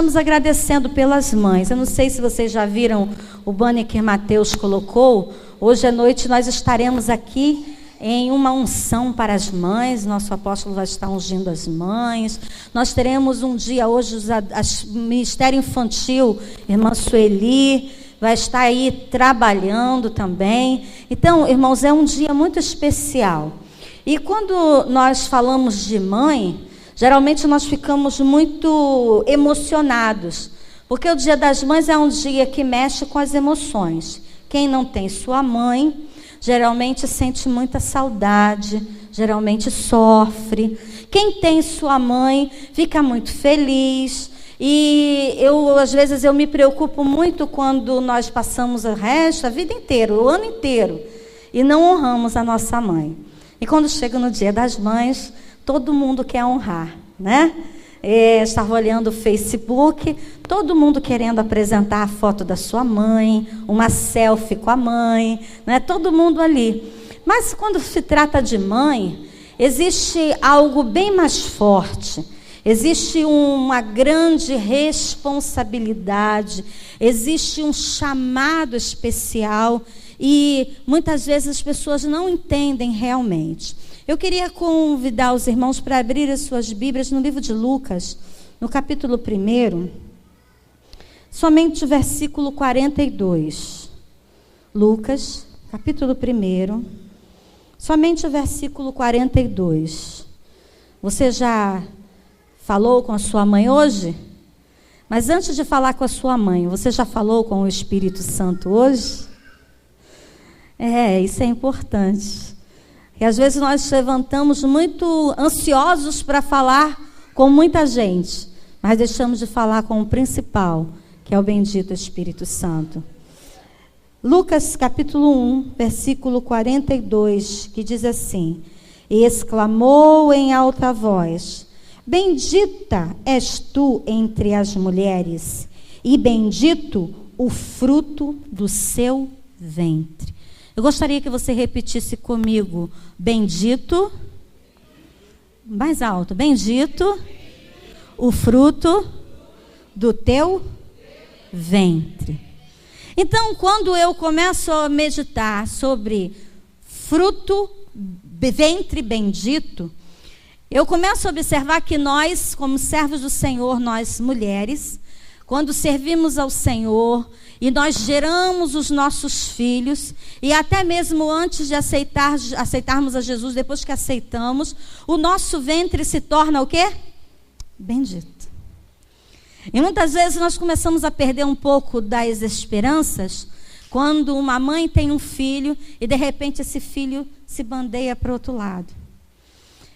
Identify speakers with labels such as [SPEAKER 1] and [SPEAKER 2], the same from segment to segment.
[SPEAKER 1] Estamos agradecendo pelas mães. Eu não sei se vocês já viram o banner que Mateus colocou. Hoje à noite nós estaremos aqui em uma unção para as mães. Nosso apóstolo vai estar ungindo as mães. Nós teremos um dia hoje, o Ministério Infantil, irmã Sueli, vai estar aí trabalhando também. Então, irmãos, é um dia muito especial. E quando nós falamos de mãe, geralmente nós ficamos muito emocionados, porque o Dia das Mães é um dia que mexe com as emoções. Quem não tem sua mãe, geralmente sente muita saudade, geralmente sofre. Quem tem sua mãe, fica muito feliz. E às vezes eu me preocupo muito quando nós passamos a vida inteira, o ano inteiro, e não honramos a nossa mãe. E quando chega no Dia das Mães, todo mundo quer honrar, né? Estava olhando o Facebook, todo mundo querendo apresentar a foto da sua mãe, uma selfie com a mãe, né? Todo mundo ali. Mas quando se trata de mãe, existe algo bem mais forte. Existe uma grande responsabilidade, existe um chamado especial e muitas vezes as pessoas não entendem realmente. Eu queria convidar os irmãos para abrir as suas Bíblias no livro de Lucas, no capítulo 1, somente o versículo 42. Lucas, capítulo 1, somente o versículo 42. Você já falou com a sua mãe hoje? Mas antes de falar com a sua mãe, você já falou com o Espírito Santo hoje? Isso é importante. E às vezes nós levantamos muito ansiosos para falar com muita gente, mas deixamos de falar com o principal, que é o bendito Espírito Santo. Lucas capítulo 1, versículo 42, que diz assim: E exclamou em alta voz: Bendita és tu entre as mulheres, e bendito o fruto do seu ventre. Eu gostaria que você repetisse comigo: bendito, mais alto, bendito o fruto do teu ventre. Então, quando eu começo a meditar sobre fruto, ventre bendito, eu começo a observar que nós, como servos do Senhor, nós mulheres, quando servimos ao Senhor e nós geramos os nossos filhos, e até mesmo antes de aceitarmos a Jesus, depois que aceitamos, o nosso ventre se torna o quê? Bendito. E muitas vezes nós começamos a perder um pouco das esperanças quando uma mãe tem um filho e de repente esse filho se bandeia para o outro lado.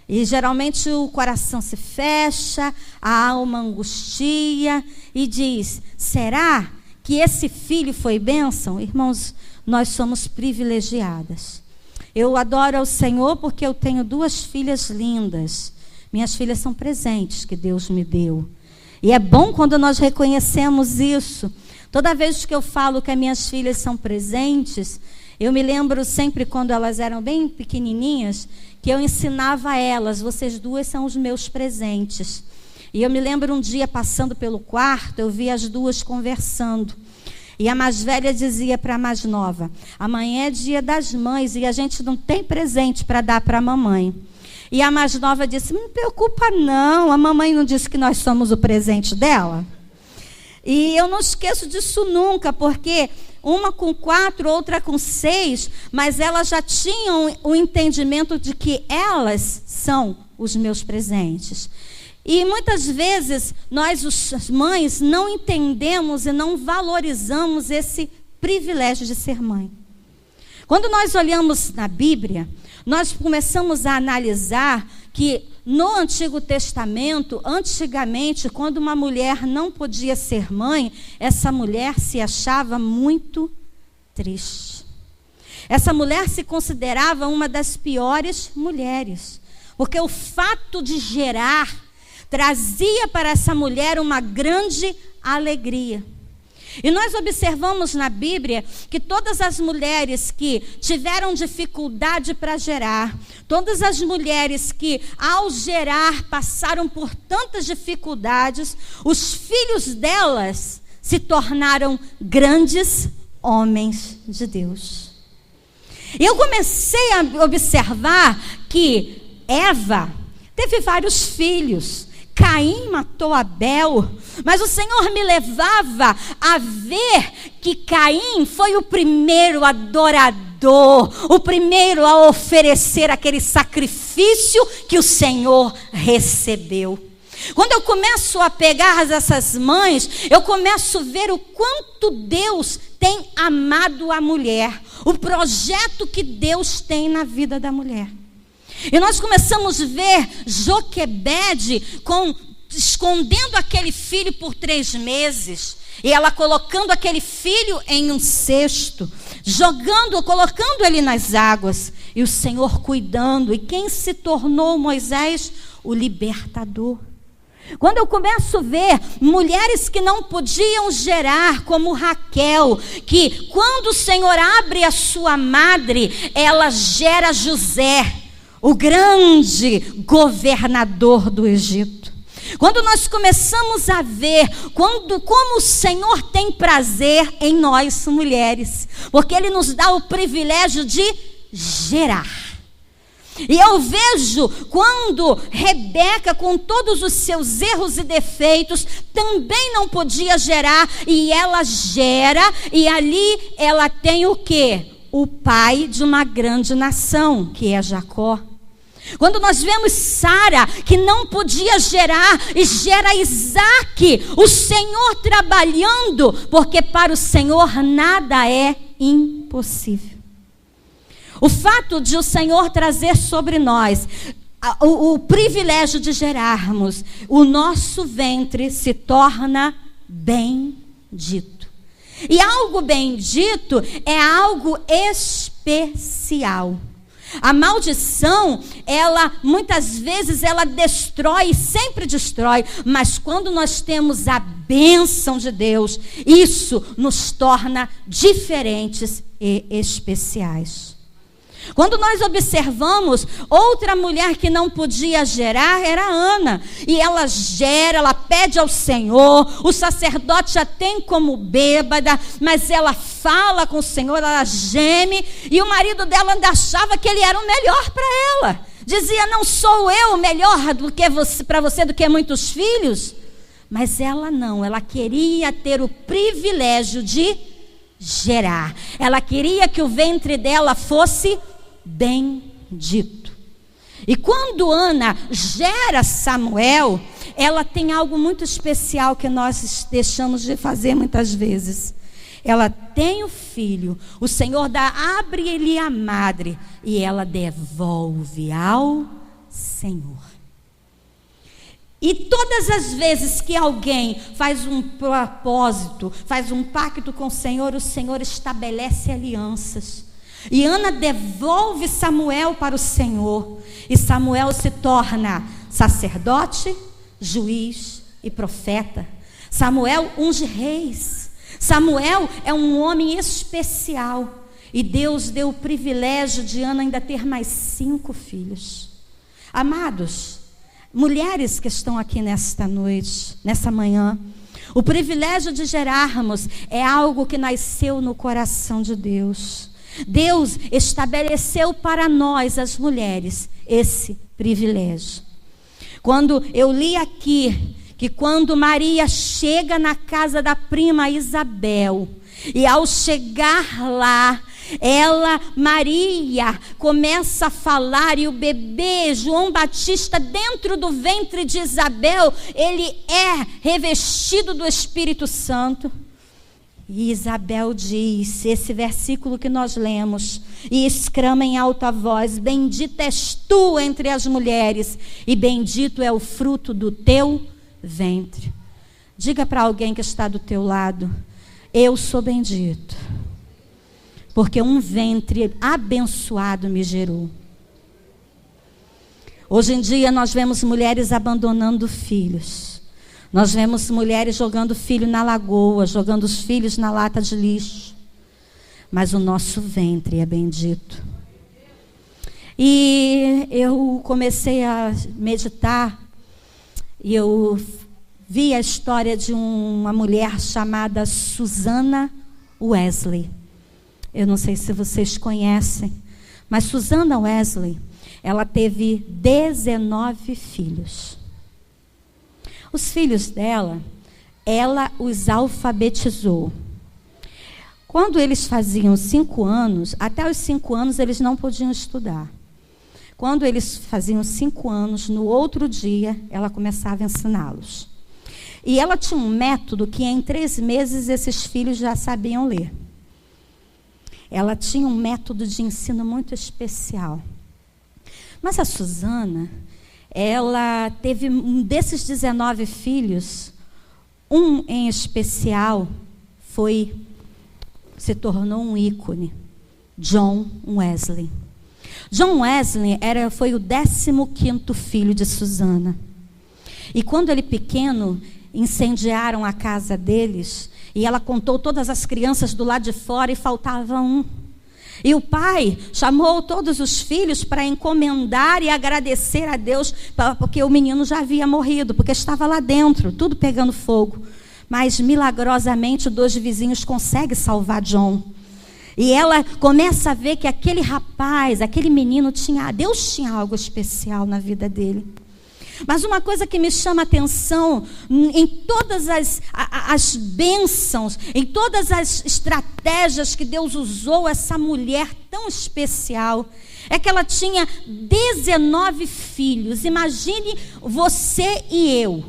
[SPEAKER 1] E geralmente o coração se fecha, a alma angustia e diz: será que esse filho foi bênção? Irmãos, nós somos privilegiadas. Eu adoro ao Senhor porque eu tenho 2 filhas lindas. Minhas filhas são presentes que Deus me deu. E é bom quando nós reconhecemos isso. Toda vez que eu falo que as minhas filhas são presentes, eu me lembro sempre quando elas eram bem pequenininhas, que eu ensinava a elas: vocês 2 são os meus presentes. E eu me lembro um dia passando pelo quarto, eu vi as 2 conversando. E a mais velha dizia para a mais nova: amanhã é dia das mães e a gente não tem presente para dar para a mamãe. E a mais nova disse: não me preocupa não, a mamãe não disse que nós somos o presente dela? E eu não esqueço disso nunca, porque uma com 4, outra com 6, mas elas já tinham o entendimento de que elas são os meus presentes. E muitas vezes nós, as mães, não entendemos e não valorizamos esse privilégio de ser mãe. Quando nós olhamos na Bíblia, nós começamos a analisar que no Antigo Testamento, antigamente, quando uma mulher não podia ser mãe, essa mulher se achava muito triste. Essa mulher se considerava uma das piores mulheres, porque o fato de gerar trazia para essa mulher uma grande alegria. E nós observamos na Bíblia que todas as mulheres que tiveram dificuldade para gerar, todas as mulheres que ao gerar passaram por tantas dificuldades, os filhos delas se tornaram grandes homens de Deus. E eu comecei a observar que Eva teve vários filhos. Caim matou Abel, mas o Senhor me levava a ver que Caim foi o primeiro adorador, o primeiro a oferecer aquele sacrifício que o Senhor recebeu. Quando eu começo a pegar essas mães, eu começo a ver o quanto Deus tem amado a mulher, o projeto que Deus tem na vida da mulher. E nós começamos a ver Joquebede escondendo aquele filho por 3 meses. E ela colocando aquele filho em um cesto, colocando ele nas águas. E o Senhor cuidando. E quem se tornou Moisés? O libertador. Quando eu começo a ver mulheres que não podiam gerar, como Raquel, que quando o Senhor abre a sua madre, ela gera José, o grande governador do Egito. Quando nós começamos a ver como o Senhor tem prazer em nós mulheres, porque Ele nos dá o privilégio de gerar. E eu vejo quando Rebeca, com todos os seus erros e defeitos, também não podia gerar, e ela gera, e ali ela tem o quê? O pai de uma grande nação, que é Jacó. Quando nós vemos Sara, que não podia gerar, e gera Isaac, o Senhor trabalhando, porque para o Senhor nada é impossível. O fato de o Senhor trazer sobre nós o privilégio de gerarmos, o nosso ventre se torna bendito. E algo bendito é algo especial. A maldição, muitas vezes ela destrói, sempre destrói, mas quando nós temos a bênção de Deus, isso nos torna diferentes e especiais. Quando nós observamos, outra mulher que não podia gerar era Ana. E ela gera, ela pede ao Senhor, o sacerdote a tem como bêbada, mas ela fala com o Senhor, ela geme, e o marido dela ainda achava que ele era o melhor para ela. Dizia, não sou eu melhor para você do que muitos filhos? Mas ela não, ela queria ter o privilégio de gerar. Ela queria que o ventre dela fosse bendito. E quando Ana gera Samuel, ela tem algo muito especial que nós deixamos de fazer muitas vezes. Ela tem o filho, o Senhor abre-lhe a madre e ela devolve ao Senhor. E todas as vezes que alguém faz um propósito, faz um pacto com o Senhor estabelece alianças. E Ana devolve Samuel para o Senhor. E Samuel se torna sacerdote, juiz e profeta. Samuel unge reis. Samuel é um homem especial. E Deus deu o privilégio de Ana ainda ter mais 5 filhos. Amados, mulheres que estão aqui nesta noite, nessa manhã, o privilégio de gerarmos é algo que nasceu no coração de Deus. Deus estabeleceu para nós, as mulheres, esse privilégio. Quando eu li aqui, que quando Maria chega na casa da prima Isabel, e ao chegar lá, Maria, começa a falar, e o bebê, João Batista, dentro do ventre de Isabel, ele é revestido do Espírito Santo. E Isabel diz, esse versículo que nós lemos, e exclama em alta voz, bendita és tu entre as mulheres, e bendito é o fruto do teu ventre. Diga para alguém que está do teu lado, eu sou bendito, porque um ventre abençoado me gerou. Hoje em dia nós vemos mulheres abandonando filhos. Nós vemos mulheres jogando filho na lagoa, jogando os filhos na lata de lixo. Mas o nosso ventre é bendito. E eu comecei a meditar e eu vi a história de uma mulher chamada Susana Wesley. Eu não sei se vocês conhecem, mas Susana Wesley, ela teve 19 filhos. Os filhos dela, ela os alfabetizou. Quando eles faziam 5 anos, até os 5 anos eles não podiam estudar. Quando eles faziam 5 anos, no outro dia, ela começava a ensiná-los. E ela tinha um método que em 3 meses esses filhos já sabiam ler. Ela tinha um método de ensino muito especial. Mas a Susana, ela teve um desses 19 filhos, um em especial se tornou um ícone, John Wesley. John Wesley foi o 15º filho de Susana. E quando ele pequeno, incendiaram a casa deles, e ela contou todas as crianças do lado de fora e faltava um. E o pai chamou todos os filhos para encomendar e agradecer a Deus, porque o menino já havia morrido, porque estava lá dentro, tudo pegando fogo. Mas milagrosamente 2 vizinhos conseguem salvar John. E ela começa a ver que aquele rapaz, aquele menino, Deus tinha algo especial na vida dele. Mas uma coisa que me chama a atenção, em todas as bênçãos, em todas as estratégias que Deus usou essa mulher tão especial, é que ela tinha 19 filhos. Imagine você e eu.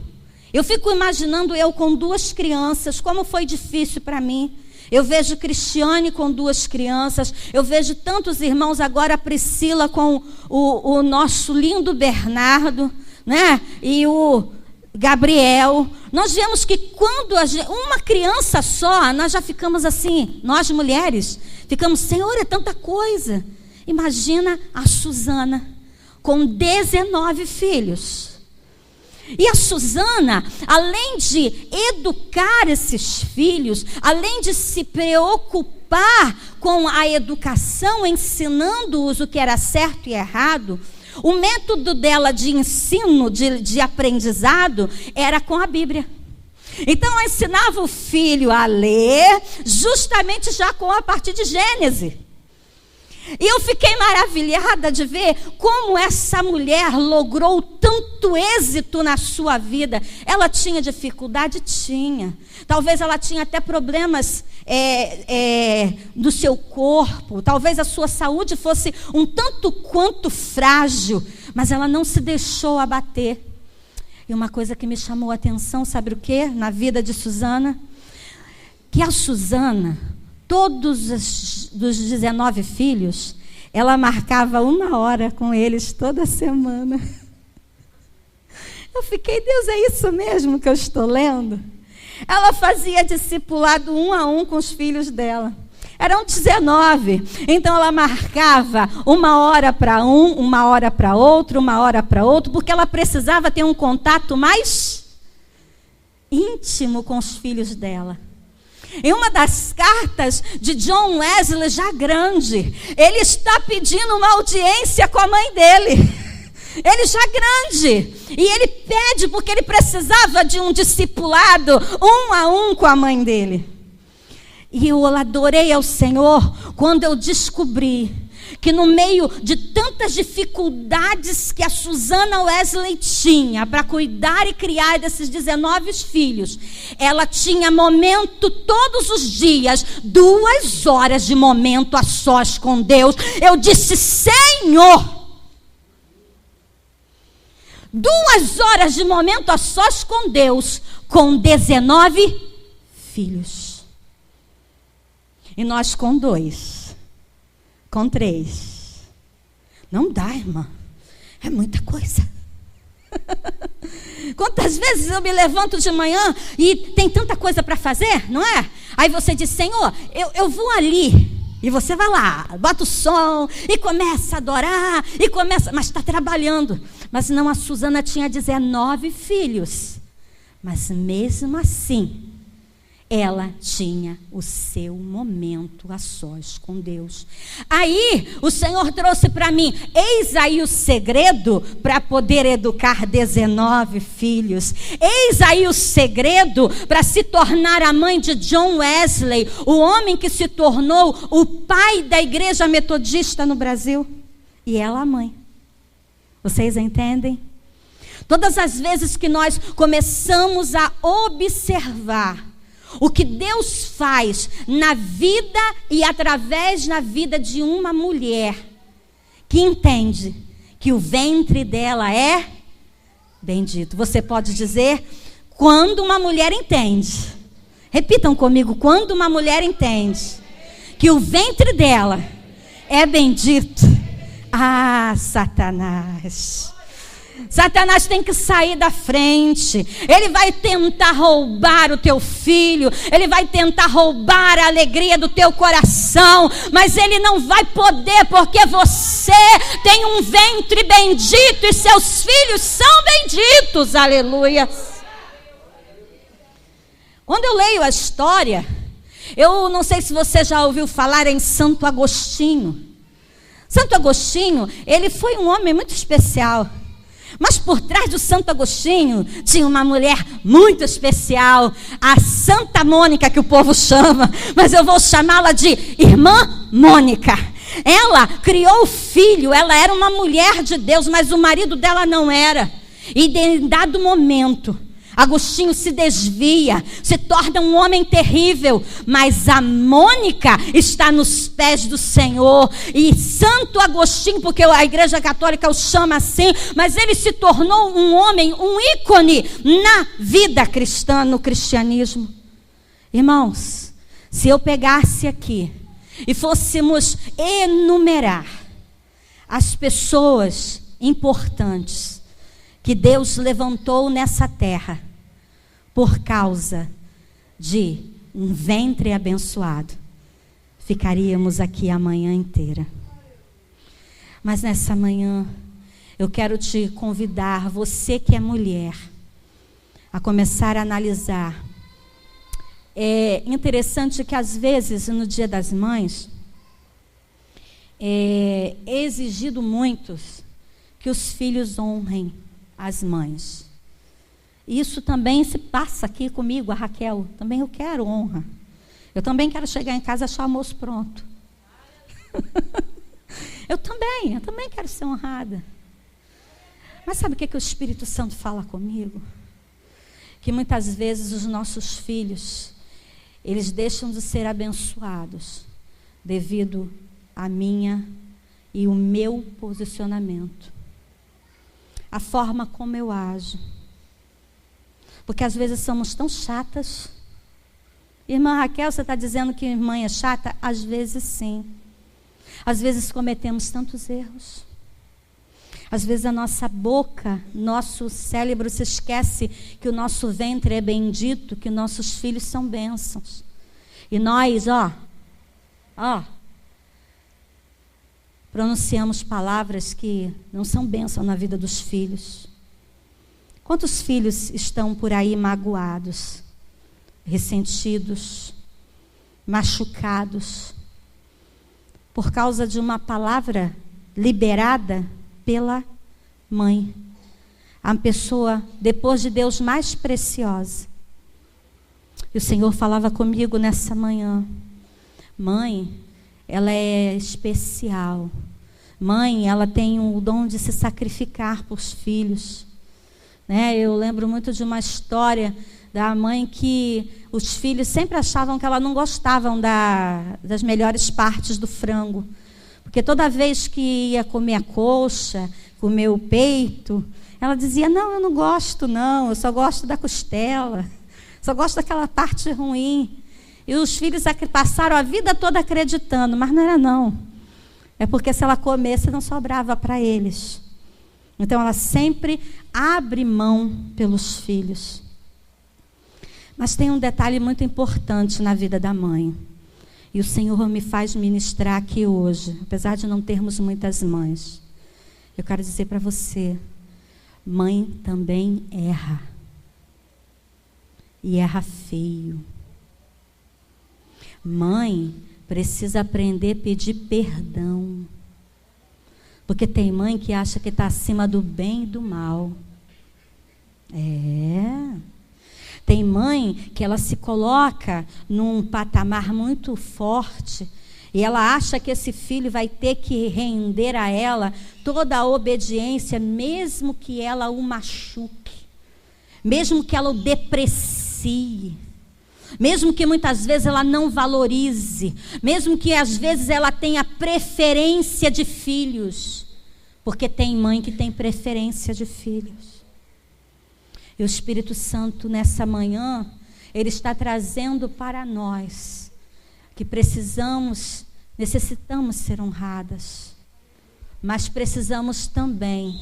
[SPEAKER 1] Eu fico imaginando eu com 2 crianças, como foi difícil para mim. Eu vejo Cristiane com 2 crianças, eu vejo tantos irmãos, agora a Priscila com o nosso lindo Bernardo, né? E o Gabriel. Nós vemos que quando uma criança só, nós já ficamos assim, nós mulheres, ficamos, Senhor, é tanta coisa. Imagina a Susana com 19 filhos. E a Susana, além de educar esses filhos, além de se preocupar com a educação, ensinando-os o que era certo e errado, o método dela de ensino, de aprendizado, era com a Bíblia. Então ela ensinava o filho a ler, justamente já a partir de Gênesis. E eu fiquei maravilhada de ver como essa mulher logrou tanto êxito na sua vida. Ela tinha dificuldade? Tinha. Talvez ela tinha até problemas do seu corpo. Talvez a sua saúde fosse um tanto quanto frágil. Mas ela não se deixou abater. E uma coisa que me chamou a atenção, sabe o quê? Na vida de Susana? Que a Susana, todos os 19 filhos, ela marcava 1 hora com eles toda semana. Eu fiquei, Deus, é isso mesmo que eu estou lendo? Ela fazia discipulado 1 a 1 com os filhos dela. Eram 19. Então ela marcava 1 hora para um, 1 hora para outro, 1 hora para outro, porque ela precisava ter um contato mais íntimo com os filhos dela. Em uma das cartas de John Wesley, já grande, ele está pedindo uma audiência com a mãe dele. Ele já grande. E ele pede porque ele precisava de um discipulado 1 a 1 com a mãe dele. E eu adorei ao Senhor quando eu descobri que no meio de tantas dificuldades que a Susana Wesley tinha para cuidar e criar desses 19 filhos, ela tinha momento todos os dias, 2 horas de momento a sós com Deus. Eu disse, Senhor, 2 horas de momento a sós com Deus, com 19 filhos. E nós com 2, com 3. Não dá, irmã. É muita coisa. Quantas vezes eu me levanto de manhã e tem tanta coisa para fazer, não é? Aí você diz, Senhor, eu vou ali. E você vai lá, bota o som e começa a adorar, mas está trabalhando. Mas não, a Susana tinha 19 filhos. Mas mesmo assim, ela tinha o seu momento a sós com Deus. Aí o Senhor trouxe para mim, eis aí o segredo para poder educar 19 filhos. Eis aí o segredo para se tornar a mãe de John Wesley, o homem que se tornou o pai da igreja metodista no Brasil. E ela a mãe. Vocês entendem? Todas as vezes que nós começamos a observar o que Deus faz na vida e através da vida de uma mulher que entende que o ventre dela é bendito. Você pode dizer, quando uma mulher entende. Repitam comigo, quando uma mulher entende que o ventre dela é bendito. Ah, Satanás. Satanás tem que sair da frente. Ele vai tentar roubar o teu filho. Ele vai tentar roubar a alegria do teu coração. Mas ele não vai poder, porque você tem um ventre bendito e seus filhos são benditos. Aleluia. Quando eu leio a história, eu não sei se você já ouviu falar em Santo Agostinho. Santo Agostinho, ele foi um homem muito especial. Mas por trás do Santo Agostinho tinha uma mulher muito especial, a Santa Mônica, que o povo chama, mas eu vou chamá-la de Irmã Mônica. Ela criou o filho, ela era uma mulher de Deus, mas o marido dela não era. E em dado momento, Agostinho se desvia, se torna um homem terrível, mas a Mônica está nos pés do Senhor. E Santo Agostinho, porque a Igreja Católica o chama assim, mas ele se tornou um homem, um ícone na vida cristã, no cristianismo. Irmãos, se eu pegasse aqui e fôssemos enumerar as pessoas importantes que Deus levantou nessa terra por causa de um ventre abençoado, ficaríamos aqui a manhã inteira. Mas nessa manhã, eu quero te convidar, você que é mulher, a começar a analisar. É interessante que às vezes, no Dia das Mães, é exigido muitos que os filhos honrem as mães. Isso também se passa aqui comigo, a Raquel. Também eu quero honra. Eu também quero chegar em casa e achar o almoço pronto. Eu também quero ser honrada. Mas sabe o que o Espírito Santo fala comigo? Que muitas vezes os nossos filhos, eles deixam de ser abençoados devido à minha e o meu posicionamento. A forma como eu ajo. Porque às vezes somos tão chatas. Irmã Raquel, você está dizendo que mãe é chata? Às vezes sim. Às vezes cometemos tantos erros. Às vezes a nossa boca, nosso cérebro se esquece que o nosso ventre é bendito, que nossos filhos são bênçãos. E nós, pronunciamos palavras que não são bênção na vida dos filhos. Quantos filhos estão por aí magoados, ressentidos, machucados, por causa de uma palavra liberada pela mãe, a pessoa, depois de Deus, mais preciosa. E o Senhor falava comigo nessa manhã, mãe, ela é especial. Mãe, ela tem o dom de se sacrificar por os filhos. Né? Eu lembro muito de uma história da mãe que os filhos sempre achavam que ela não gostavam das melhores partes do frango. Porque toda vez que ia comer a coxa, comer o peito, ela dizia, não, eu não gosto não, eu só gosto da costela, só gosto daquela parte ruim. E os filhos passaram a vida toda acreditando, mas não era não. É porque se ela comesse não sobrava para eles. Então ela sempre abre mão pelos filhos. Mas tem um detalhe muito importante na vida da mãe. E o Senhor me faz ministrar aqui hoje, apesar de não termos muitas mães. Eu quero dizer para você, mãe também erra. e erra feio. Mãe precisa aprender a pedir perdão. Porque tem mãe que acha que está acima do bem e do mal. Tem mãe que ela se coloca num patamar muito forte e ela acha que esse filho vai ter que render a ela toda a obediência, mesmo que ela o machuque, mesmo que ela o deprecie, mesmo que muitas vezes ela não valorize, mesmo que às vezes ela tenha preferência de filhos, porque tem mãe que tem preferência de filhos. E o Espírito Santo, nessa manhã, ele está trazendo para nós que necessitamos ser honradas, mas precisamos também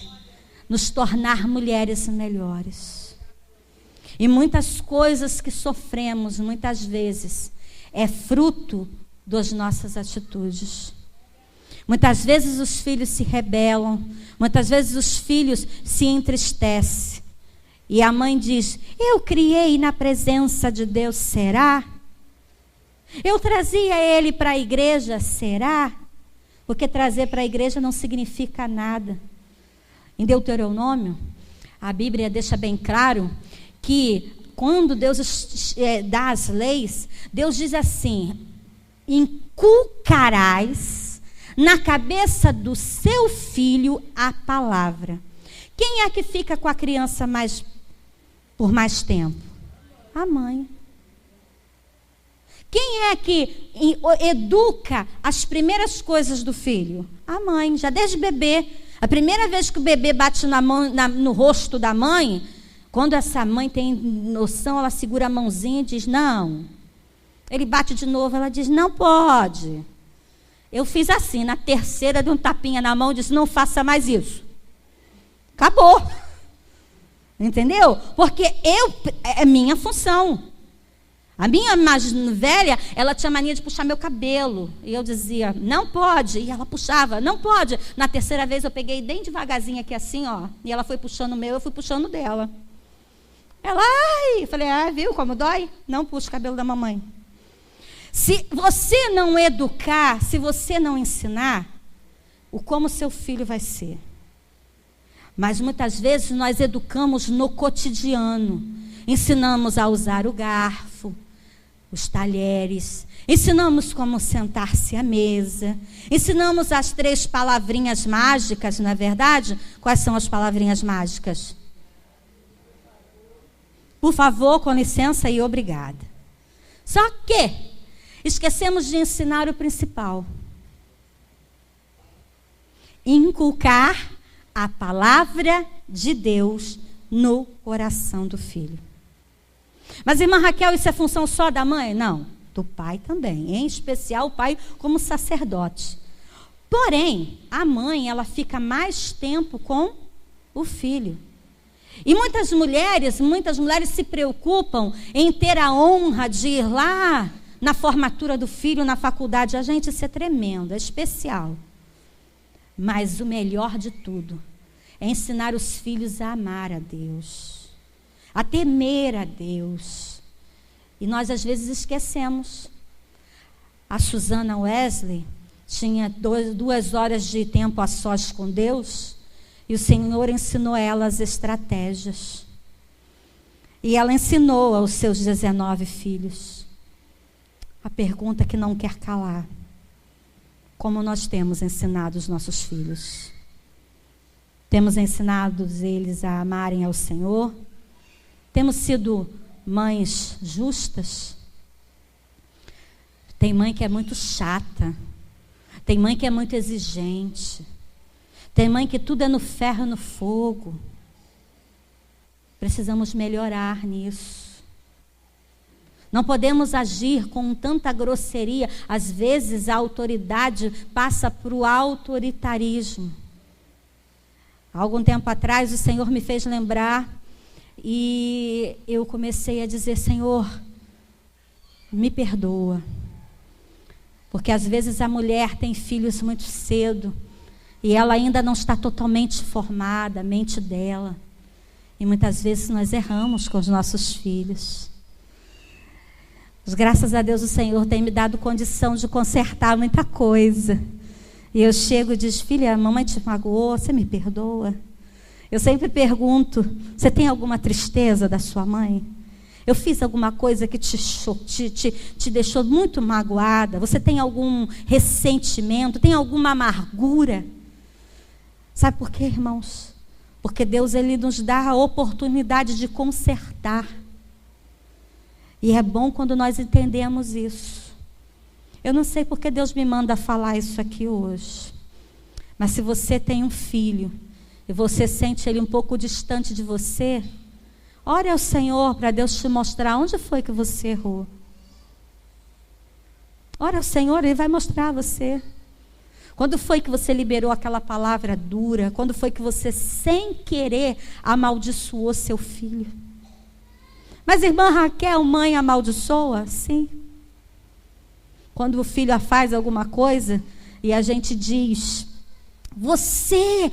[SPEAKER 1] nos tornar mulheres melhores. E muitas coisas que sofremos, muitas vezes, é fruto das nossas atitudes. Muitas vezes os filhos se rebelam, muitas vezes os filhos se entristecem. E a mãe diz: eu criei na presença de Deus, será? Eu trazia ele para a igreja, será? Porque trazer para a igreja não significa nada. Em Deuteronômio, a Bíblia deixa bem claro que quando Deus dá as leis, Deus diz assim: inculcarás na cabeça do seu filho a palavra. Quem é que fica com a criança por mais tempo? A mãe. Quem é que educa as primeiras coisas do filho? A mãe, já desde bebê. A primeira vez que o bebê bate no rosto da mãe, quando essa mãe tem noção, ela segura a mãozinha e diz: não. Ele bate de novo, ela diz: não pode. Eu fiz assim, na terceira, de um tapinha na mão, disse: não faça mais isso. Acabou. Entendeu? Porque é minha função. A minha mais velha, ela tinha mania de puxar meu cabelo. E eu dizia: não pode. E ela puxava: não pode. Na terceira vez eu peguei bem devagarzinho aqui assim, ó. E ela foi puxando o meu, eu fui puxando dela. Ela, ai. Eu falei: viu como dói? Não puxa o cabelo da mamãe. Se você não educar, se você não ensinar, como seu filho vai ser? Mas muitas vezes nós educamos no cotidiano. Ensinamos a usar o garfo, os talheres. Ensinamos como sentar-se à mesa. Ensinamos as 3 palavrinhas mágicas, não é verdade? Quais são as palavrinhas mágicas? Por favor, com licença e obrigada. Só que esquecemos de ensinar o principal. Inculcar a palavra de Deus no coração do filho. Mas, irmã Raquel, isso é função só da mãe? Não, do pai também. Em especial o pai como sacerdote. Porém, a mãe, ela fica mais tempo com o filho. E muitas mulheres se preocupam em ter a honra de ir lá na formatura do filho, na faculdade. A gente, isso é tremendo, é especial. Mas o melhor de tudo é ensinar os filhos a amar a Deus, a temer a Deus. E nós às vezes esquecemos. A Susana Wesley tinha 2 horas de tempo a sós com Deus, e o Senhor ensinou ela as estratégias. E ela ensinou aos seus 19 filhos a pergunta que não quer calar: como nós temos ensinado os nossos filhos? Temos ensinado eles a amarem ao Senhor? Temos sido mães justas? Tem mãe que é muito chata. Tem mãe que é muito exigente. Tem mãe que tudo é no ferro e no fogo. Precisamos melhorar nisso. Não podemos agir com tanta grosseria. Às vezes a autoridade passa para o autoritarismo. Há algum tempo atrás o Senhor me fez lembrar e eu comecei a dizer: Senhor, me perdoa. Porque às vezes a mulher tem filhos muito cedo e ela ainda não está totalmente formada, a mente dela. E muitas vezes nós erramos com os nossos filhos. Mas graças a Deus o Senhor tem me dado condição de consertar muita coisa. E eu chego e digo: filha, a mamãe te magoou, você me perdoa? Eu sempre pergunto: você tem alguma tristeza da sua mãe? Eu fiz alguma coisa que te deixou muito magoada? Você tem algum ressentimento? Tem alguma amargura? Sabe por quê, irmãos? Porque Deus, Ele nos dá a oportunidade de consertar. E é bom quando nós entendemos isso. Eu não sei porque Deus me manda falar isso aqui hoje. Mas se você tem um filho e você sente ele um pouco distante de você, ore ao Senhor para Deus te mostrar onde foi que você errou. Ore ao Senhor, Ele vai mostrar a você. Quando foi que você liberou aquela palavra dura? Quando foi que você, sem querer, amaldiçoou seu filho? Mas irmã Raquel, mãe amaldiçoa? Sim. Quando o filho faz alguma coisa e a gente diz: se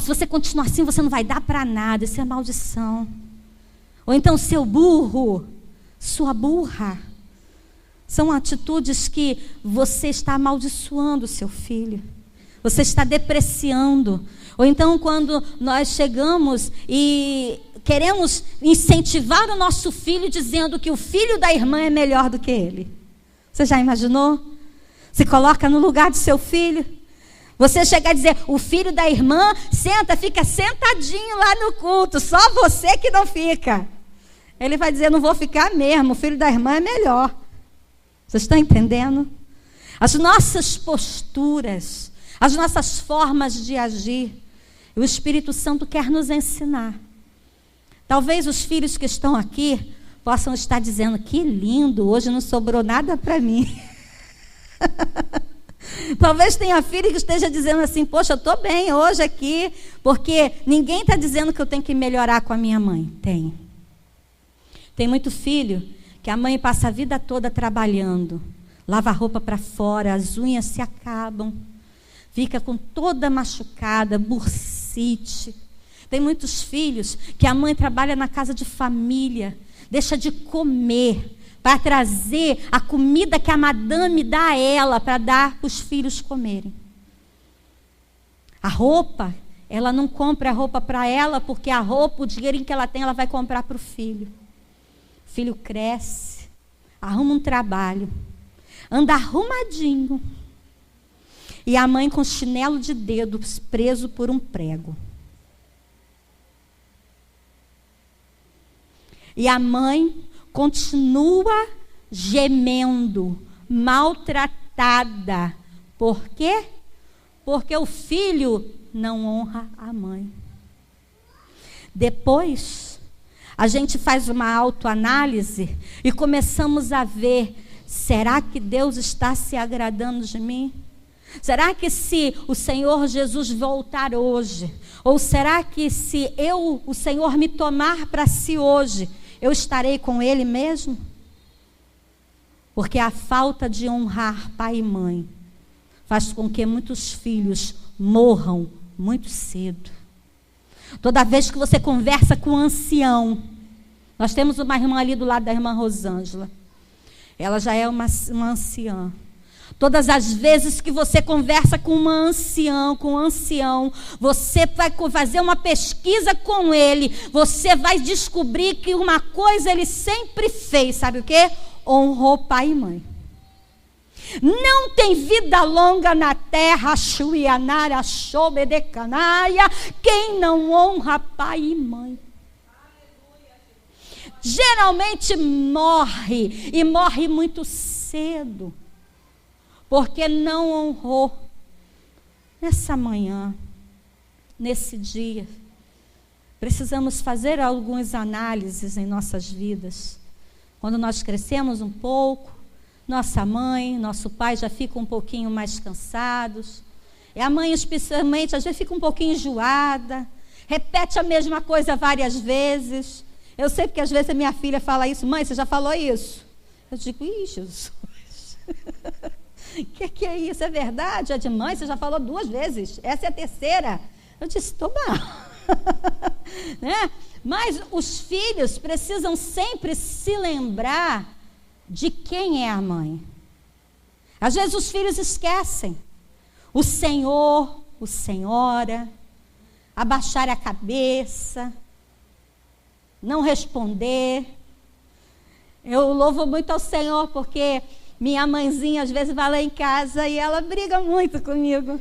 [SPEAKER 1] você continuar assim, você não vai dar para nada, isso é maldição. Ou então, seu burro, sua burra. São atitudes que você está amaldiçoando o seu filho. Você está depreciando. Ou então, quando nós chegamos e queremos incentivar o nosso filho dizendo que o filho da irmã é melhor do que ele. Você já imaginou? Se coloca no lugar do seu filho. Você chega a dizer: o filho da irmã fica sentadinho lá no culto, só você que não fica. Ele vai dizer: não vou ficar mesmo, o filho da irmã é melhor. Vocês estão entendendo? As nossas posturas, as nossas formas de agir, o Espírito Santo quer nos ensinar. Talvez os filhos que estão aqui possam estar dizendo: que lindo, hoje não sobrou nada para mim. Talvez tenha filho que esteja dizendo assim: poxa, eu estou bem hoje aqui, porque ninguém está dizendo que eu tenho que melhorar com a minha mãe. Tem muito filho que a mãe passa a vida toda trabalhando, lava a roupa para fora, as unhas se acabam, fica com toda machucada, bursite. Tem muitos filhos que a mãe trabalha na casa de família, deixa de comer para trazer a comida que a madame dá a ela, para dar para os filhos comerem. A roupa, ela não compra a roupa para ela, porque a roupa, o dinheirinho que ela tem, ela vai comprar para o filho. O filho cresce, arruma um trabalho, anda arrumadinho, e a mãe com chinelo de dedo preso por um prego. E a mãe continua gemendo, maltratada. Por quê? Porque o filho não honra a mãe. Depois, a gente faz uma autoanálise e começamos a ver: será que Deus está se agradando de mim? Será que se o Senhor Jesus voltar hoje, ou será que se o Senhor me tomar para si hoje, eu estarei com Ele mesmo? Porque a falta de honrar pai e mãe faz com que muitos filhos morram muito cedo. Toda vez que você conversa com um ancião, nós temos uma irmã ali do lado da irmã Rosângela, ela já é uma anciã. Todas as vezes que você conversa com um ancião, você vai fazer uma pesquisa com ele, você vai descobrir que uma coisa ele sempre fez, sabe o quê? Honrou pai e mãe. Não tem vida longa na terra, quem não honra pai e mãe. Geralmente morre, e morre muito cedo, porque não honrou. Nessa manhã, nesse dia, precisamos fazer algumas análises em nossas vidas. Quando nós crescemos um pouco, nossa mãe, nosso pai já ficam um pouquinho mais cansados. E a mãe, especialmente, às vezes fica um pouquinho enjoada, repete a mesma coisa várias vezes. Eu sei porque às vezes a minha filha fala isso: mãe, você já falou isso? Eu digo: ih, Jesus. O que é isso? É verdade? Eu digo: mãe, você já falou 2 vezes, essa é a terceira. Eu disse: toma. Né? Mas os filhos precisam sempre se lembrar de quem é a mãe. Às vezes os filhos esquecem. O senhor, o senhora, abaixar a cabeça, não responder. Eu louvo muito ao Senhor, porque minha mãezinha às vezes vai lá em casa e ela briga muito comigo.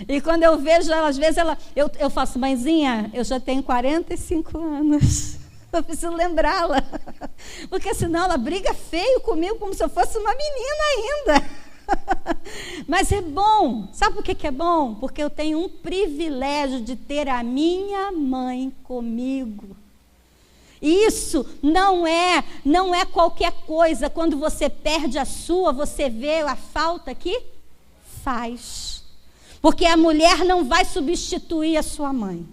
[SPEAKER 1] E quando eu vejo ela, às vezes eu faço, mãezinha, eu já tenho 45 anos. Eu preciso lembrá-la. Porque senão ela briga feio comigo, como se eu fosse uma menina ainda. Mas é bom. Sabe por que é bom? Porque eu tenho um privilégio de ter a minha mãe comigo. Isso não é qualquer coisa. Quando você perde a sua, você vê a falta que faz. Porque a mulher não vai substituir a sua mãe.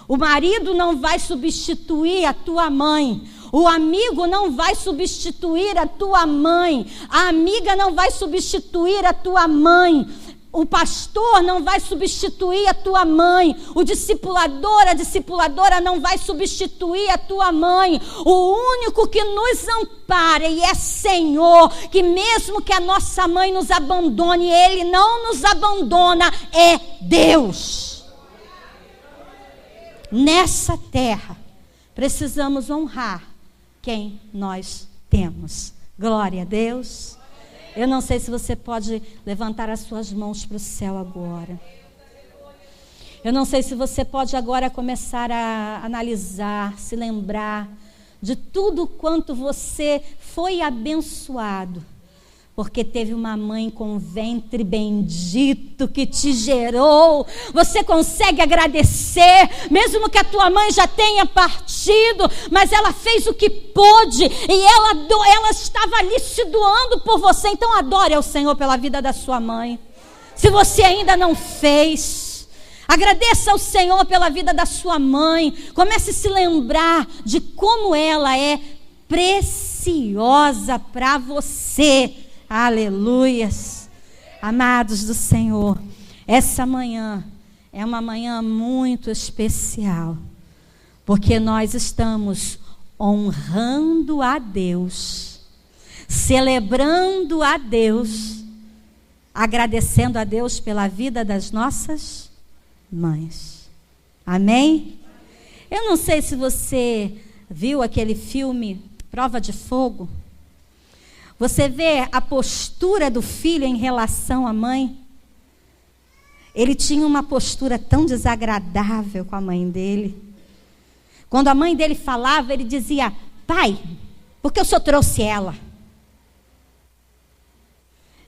[SPEAKER 1] O marido não vai substituir a tua mãe. O amigo não vai substituir a tua mãe. A amiga não vai substituir a tua mãe. O pastor não vai substituir a tua mãe. O discipulador, a discipuladora não vai substituir a tua mãe. O único que nos ampara e é Senhor, que mesmo que a nossa mãe nos abandone, Ele não nos abandona, é Deus. Nessa terra, precisamos honrar quem nós temos. Glória a Deus. Eu não sei se você pode levantar as suas mãos para o céu agora. Eu não sei se você pode agora começar a analisar, se lembrar de tudo quanto você foi abençoado. Porque teve uma mãe com ventre bendito que te gerou. Você consegue agradecer, mesmo que a tua mãe já tenha partido, mas ela fez o que pôde e ela estava ali se doando por você. Então adore ao Senhor pela vida da sua mãe. Se você ainda não fez, agradeça ao Senhor pela vida da sua mãe. Comece a se lembrar de como ela é preciosa para você. Aleluias. Amados do Senhor, essa manhã é uma manhã muito especial, porque nós estamos honrando a Deus, celebrando a Deus, agradecendo a Deus pela vida das nossas mães. Amém? Eu não sei se você viu aquele filme Prova de Fogo. Você vê a postura do filho em relação à mãe? Ele tinha uma postura tão desagradável com a mãe dele. Quando a mãe dele falava, ele dizia: pai, por que o senhor trouxe ela?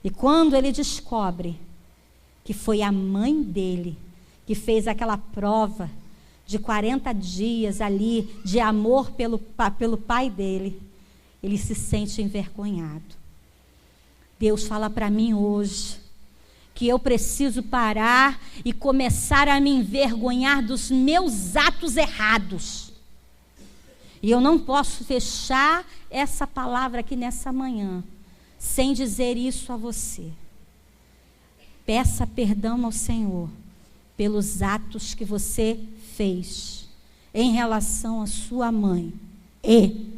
[SPEAKER 1] E quando ele descobre que foi a mãe dele que fez aquela prova de 40 dias ali de amor pelo pai dele, ele se sente envergonhado. Deus fala para mim hoje que eu preciso parar e começar a me envergonhar dos meus atos errados. E eu não posso fechar essa palavra aqui nessa manhã sem dizer isso a você. Peça perdão ao Senhor pelos atos que você fez em relação à sua mãe. E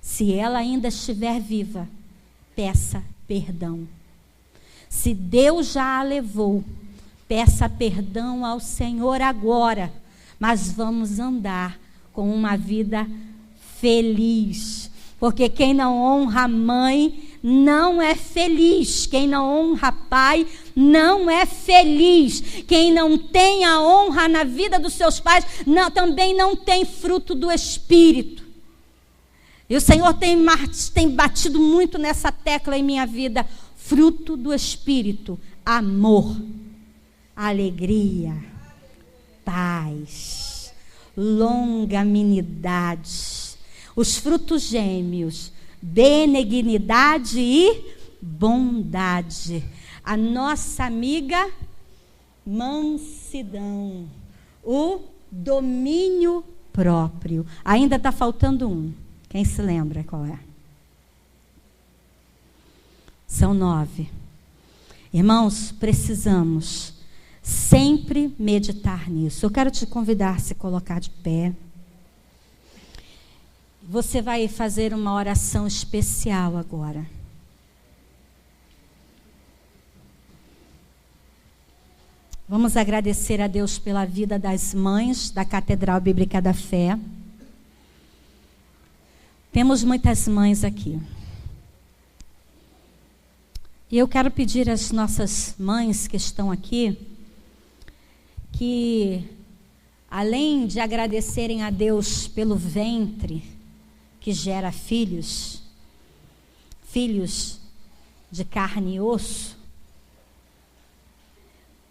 [SPEAKER 1] se ela ainda estiver viva, peça perdão. Se Deus já a levou, peça perdão ao Senhor agora. Mas vamos andar com uma vida feliz. Porque quem não honra a mãe não é feliz. Quem não honra pai não é feliz. Quem não tem a honra na vida dos seus pais também não tem fruto do Espírito. E o Senhor tem batido muito nessa tecla em minha vida. Fruto do Espírito: amor, alegria, paz, longanimidade. Os frutos gêmeos: benignidade e bondade. A nossa amiga mansidão, o domínio próprio. Ainda está faltando um. Quem se lembra qual é? São 9. Irmãos, precisamos sempre meditar nisso. Eu quero te convidar a se colocar de pé. você vai fazer uma oração especial agora. Vamos agradecer a Deus pela vida das mães da Catedral Bíblica da Fé. Temos muitas mães aqui. E eu quero pedir às nossas mães que estão aqui, que além de agradecerem a Deus pelo ventre que gera filhos, filhos de carne e osso,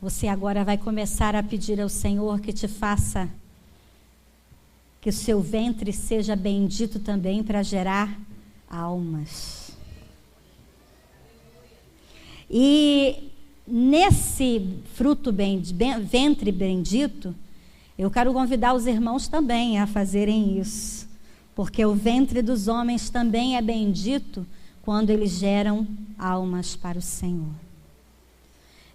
[SPEAKER 1] você agora vai começar a pedir ao Senhor que te faça, que o seu ventre seja bendito também para gerar almas. E nesse fruto ventre bendito, eu quero convidar os irmãos também a fazerem isso, porque o ventre dos homens também é bendito quando eles geram almas para o Senhor.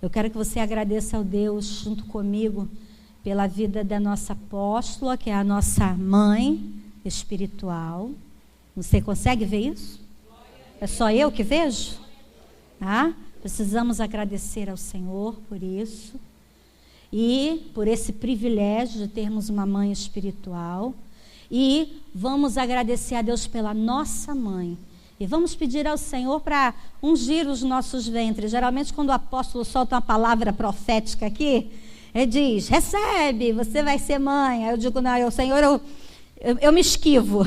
[SPEAKER 1] Eu quero que você agradeça ao Deus junto comigo pela vida da nossa apóstola, que é a nossa mãe espiritual. Você consegue ver isso? É só eu que vejo? Tá? Precisamos agradecer ao Senhor por isso e por esse privilégio de termos uma mãe espiritual. E vamos agradecer a Deus pela nossa mãe. E vamos pedir ao Senhor para ungir os nossos ventres. Geralmente, quando o apóstolo solta uma palavra profética aqui, ele diz, recebe, você vai ser mãe. Aí eu digo, não, Senhor, eu me esquivo.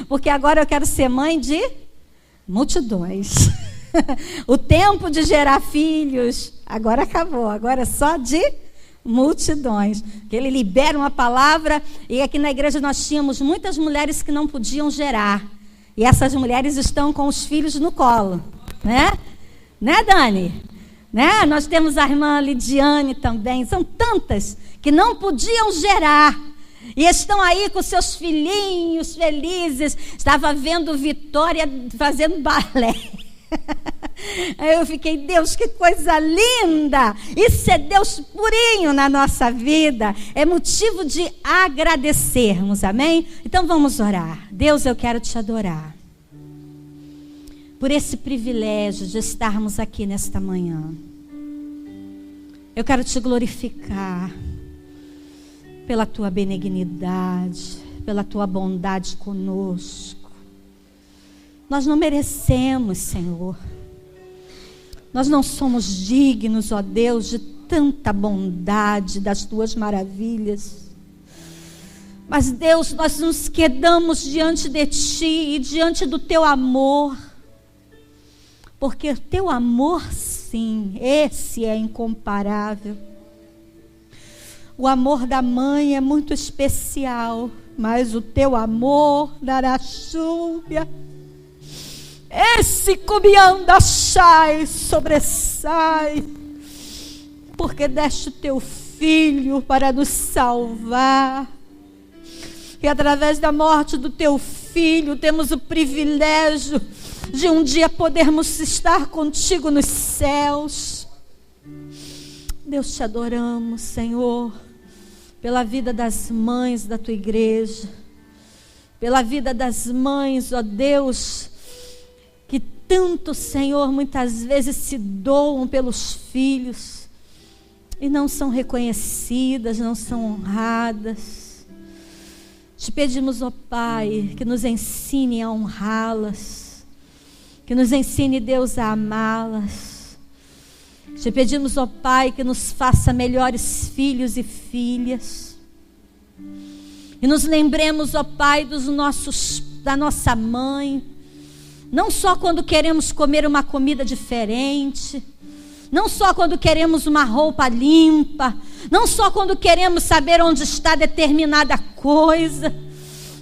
[SPEAKER 1] Porque agora eu quero ser mãe de multidões. O tempo de gerar filhos, agora acabou. Agora é só de multidões. Que ele libera uma palavra, e aqui na igreja nós tínhamos muitas mulheres que não podiam gerar. E essas mulheres estão com os filhos no colo, né? Né, Dani? Né? Nós temos a irmã Lidiane também. São tantas que não podiam gerar. E estão aí com seus filhinhos felizes. Estava vendo Vitória fazendo balé. Aí eu fiquei, Deus, que coisa linda! Isso é Deus purinho na nossa vida. É motivo de agradecermos, amém? Então vamos orar. Deus, eu quero te adorar por esse privilégio de estarmos aqui nesta manhã. Eu quero te glorificar pela tua benignidade, pela tua bondade conosco. Nós não merecemos, Senhor. Nós não somos dignos, ó Deus, de tanta bondade, das tuas maravilhas. Mas, Deus, nós nos quedamos diante de ti e diante do teu amor. Porque o teu amor, sim, esse é incomparável. O amor da mãe é muito especial, mas o teu amor, Narachúbia, esse Cubiandachai sobressai, porque deste o teu filho para nos salvar. E através da morte do teu filho temos o privilégio de um dia podermos estar contigo nos céus. Deus, te adoramos, Senhor, pela vida das mães da tua igreja, pela vida das mães, ó Deus, que tanto, Senhor, muitas vezes se doam pelos filhos e não são reconhecidas, não são honradas. Te pedimos, ó Pai, que nos ensine a honrá-las, que nos ensine, Deus, a amá-las. Te pedimos, ó Pai, que nos faça melhores filhos e filhas. E nos lembremos, ó Pai, da nossa mãe, não só quando queremos comer uma comida diferente, não só quando queremos uma roupa limpa, não só quando queremos saber onde está determinada coisa,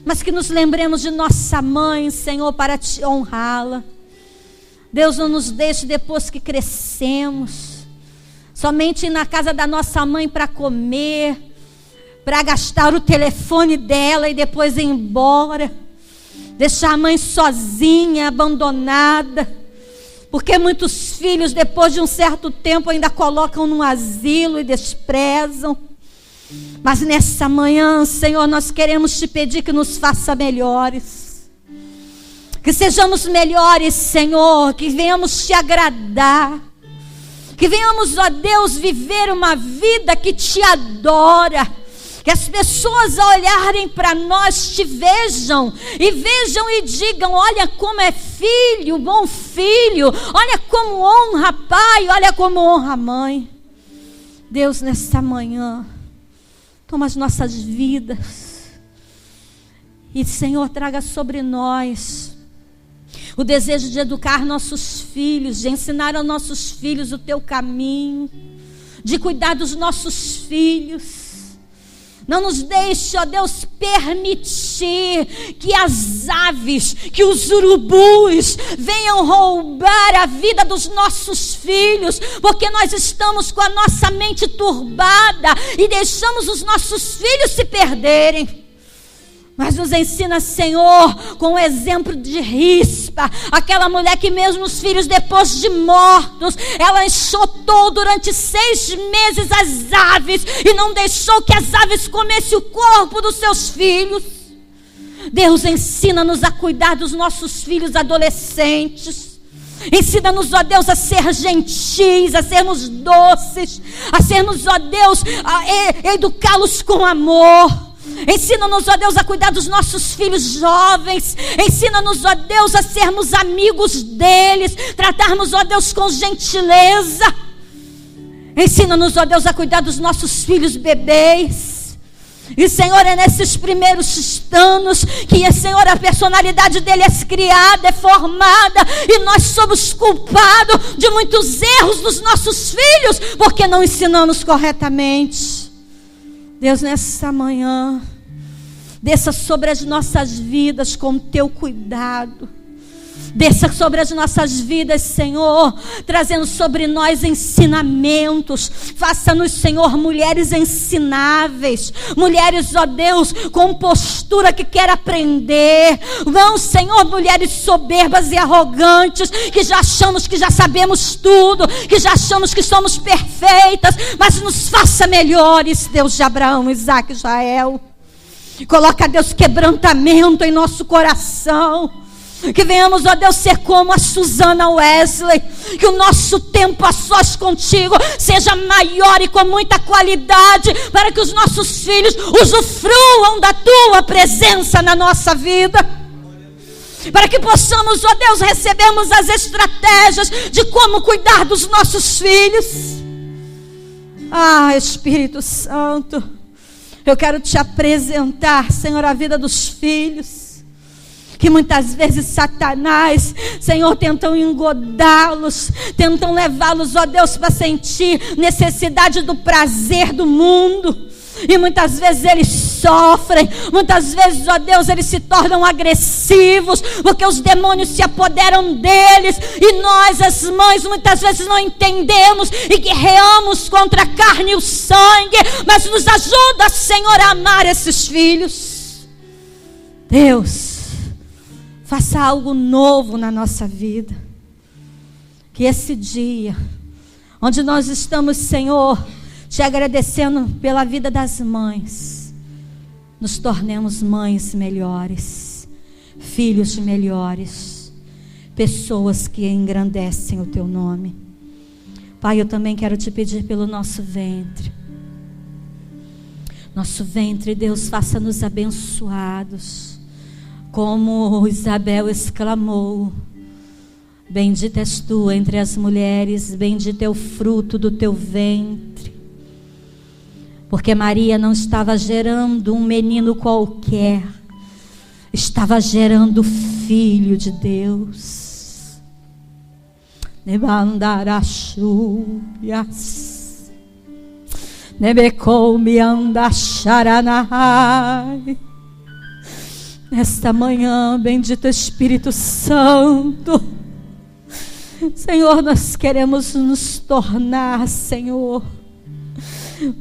[SPEAKER 1] mas que nos lembremos de nossa mãe, Senhor, para te honrá-la. Deus, não nos deixe, depois que crescemos, somente ir na casa da nossa mãe para comer, para gastar o telefone dela e depois ir embora, deixar a mãe sozinha, abandonada, porque muitos filhos, depois de um certo tempo, ainda colocam num asilo e desprezam. Mas nessa manhã, Senhor, nós queremos te pedir que nos faça melhores. Que sejamos melhores, Senhor, que venhamos te agradar. Que venhamos, ó Deus, viver uma vida que te adora. Que as pessoas ao olharem para nós te vejam e digam: olha como é filho, bom filho, olha como honra pai, olha como honra mãe. Deus, nessa manhã, toma as nossas vidas e, Senhor, traga sobre nós o desejo de educar nossos filhos, de ensinar aos nossos filhos o teu caminho, de cuidar dos nossos filhos. Não nos deixe, ó Deus, permitir que as aves, que os urubus venham roubar a vida dos nossos filhos, porque nós estamos com a nossa mente turbada e deixamos os nossos filhos se perderem. Mas nos ensina, Senhor, com o exemplo de Rispa, aquela mulher que mesmo os filhos depois de mortos, ela enxotou durante 6 meses as aves e não deixou que as aves comessem o corpo dos seus filhos. Deus, ensina-nos a cuidar dos nossos filhos adolescentes. Ensina-nos, ó Deus, a ser gentis, a sermos doces, a sermos, ó Deus, a educá-los com amor. Ensina-nos, ó Deus, a cuidar dos nossos filhos jovens. Ensina-nos, ó Deus, a sermos amigos deles, tratarmos, ó Deus, com gentileza. Ensina-nos, ó Deus, a cuidar dos nossos filhos bebês. E, Senhor, é nesses primeiros anos que, Senhor, a personalidade dele é criada, é formada, e nós somos culpados de muitos erros dos nossos filhos, porque não ensinamos corretamente. Deus, nessa manhã, desça sobre as nossas vidas com o teu cuidado. Desça sobre as nossas vidas, Senhor, trazendo sobre nós ensinamentos. Faça-nos, Senhor, mulheres ensináveis. Mulheres, ó Deus, com postura que quer aprender. Não, Senhor, mulheres soberbas e arrogantes, que já achamos que já sabemos tudo, que já achamos que somos perfeitas. Mas nos faça melhores, Deus de Abraão, Isaac e Israel. Coloca, Deus, quebrantamento em nosso coração. Que venhamos, ó Deus, ser como a Susana Wesley. Que o nosso tempo a sós contigo seja maior e com muita qualidade, para que os nossos filhos usufruam da tua presença na nossa vida. Para que possamos, ó Deus, recebermos as estratégias de como cuidar dos nossos filhos. Ah, Espírito Santo, eu quero te apresentar, Senhor, a vida dos filhos. Que muitas vezes Satanás, Senhor, tentam engodá-los, tentam levá-los, ó Deus, para sentir necessidade do prazer do mundo. E muitas vezes eles sofrem, muitas vezes, ó Deus, eles se tornam agressivos, porque os demônios se apoderam deles. E nós, as mães, muitas vezes não entendemos e guerreamos contra a carne e o sangue. Mas nos ajuda, Senhor, a amar esses filhos. Deus, faça algo novo na nossa vida. Que esse dia, onde nós estamos, Senhor, te agradecendo pela vida das mães, nos tornemos mães melhores, filhos melhores, pessoas que engrandecem o teu nome. Pai, eu também quero te pedir pelo nosso ventre. Nosso ventre, Deus, faça-nos abençoados. Como Isabel exclamou: bendita és tu entre as mulheres, bendito é o fruto do teu ventre. Porque Maria não estava gerando um menino qualquer, estava gerando o Filho de Deus. Nebandarachúbias, nebecoumiandacharanai. Nesta manhã, bendito Espírito Santo, Senhor, nós queremos nos tornar, Senhor,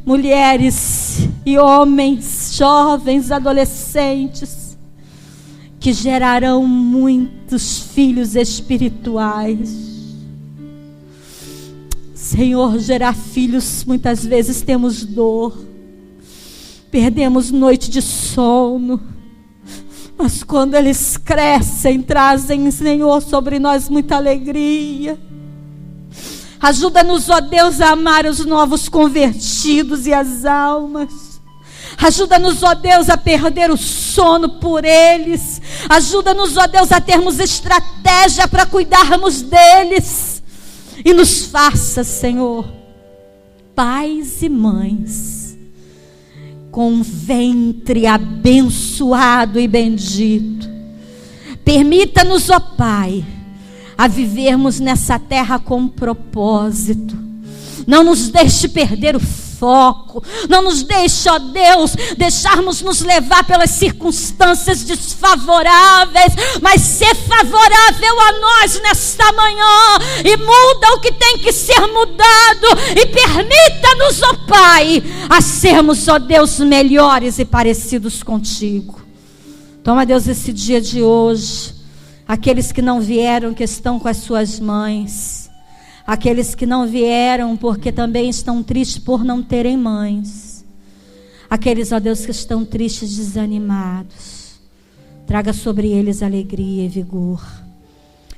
[SPEAKER 1] mulheres e homens, jovens, adolescentes, que gerarão muitos filhos espirituais. Senhor, gerar filhos, muitas vezes temos dor. perdemos noite de sono, mas quando eles crescem, trazem, Senhor, sobre nós muita alegria. Ajuda-nos, ó Deus, a amar os novos convertidos e as almas. Ajuda-nos, ó Deus, a perder o sono por eles. Ajuda-nos, ó Deus, a termos estratégia para cuidarmos deles. E nos faça, Senhor, pais e mães com um ventre abençoado e bendito. Permita-nos, ó Pai, a vivermos nessa terra com um propósito. Não nos deixe perder o foco. Não nos deixe, ó Deus, deixarmos nos levar pelas circunstâncias desfavoráveis, mas ser favorável a nós nesta manhã, e muda o que tem que ser mudado, e permita-nos, ó Pai, a sermos, ó Deus, melhores e parecidos contigo. Toma, Deus, esse dia de hoje, aqueles que não vieram, que estão com as suas mães, aqueles que não vieram porque também estão tristes por não terem mães, aqueles, ó Deus, que estão tristes, desanimados, traga sobre eles alegria e vigor.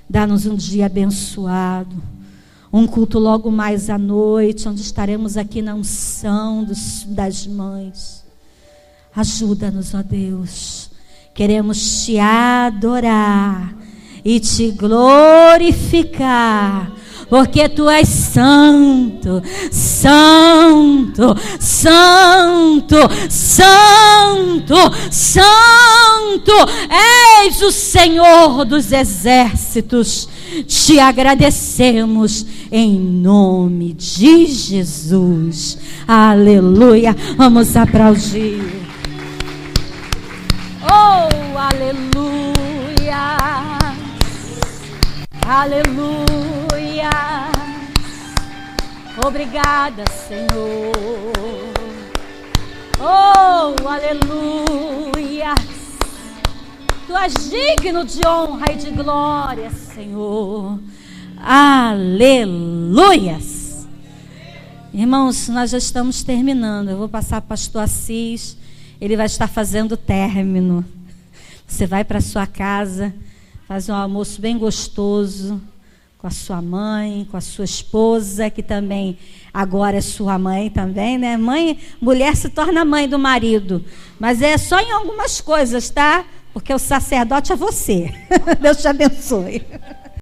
[SPEAKER 1] Dá-nos um dia abençoado, um culto logo mais à noite, onde estaremos aqui na unção das mães. Ajuda-nos, ó Deus, queremos te adorar e te glorificar, porque tu és santo, santo, santo, santo, santo, és o Senhor dos exércitos. Te agradecemos em nome de Jesus. Aleluia. Vamos aplaudir. Oh, aleluia. Aleluia. Obrigada, Senhor. Oh, aleluia. Tu és digno de honra e de glória, Senhor. Aleluias. Irmãos, nós já estamos terminando. Eu vou passar para o pastor Assis. Ele vai estar fazendo o término. Você vai para a sua casa, faz um almoço bem gostoso com a sua mãe, com a sua esposa, que também agora é sua mãe também, né? Mãe, mulher se torna mãe do marido, mas é só em algumas coisas, tá? Porque o sacerdote é você. Deus te abençoe.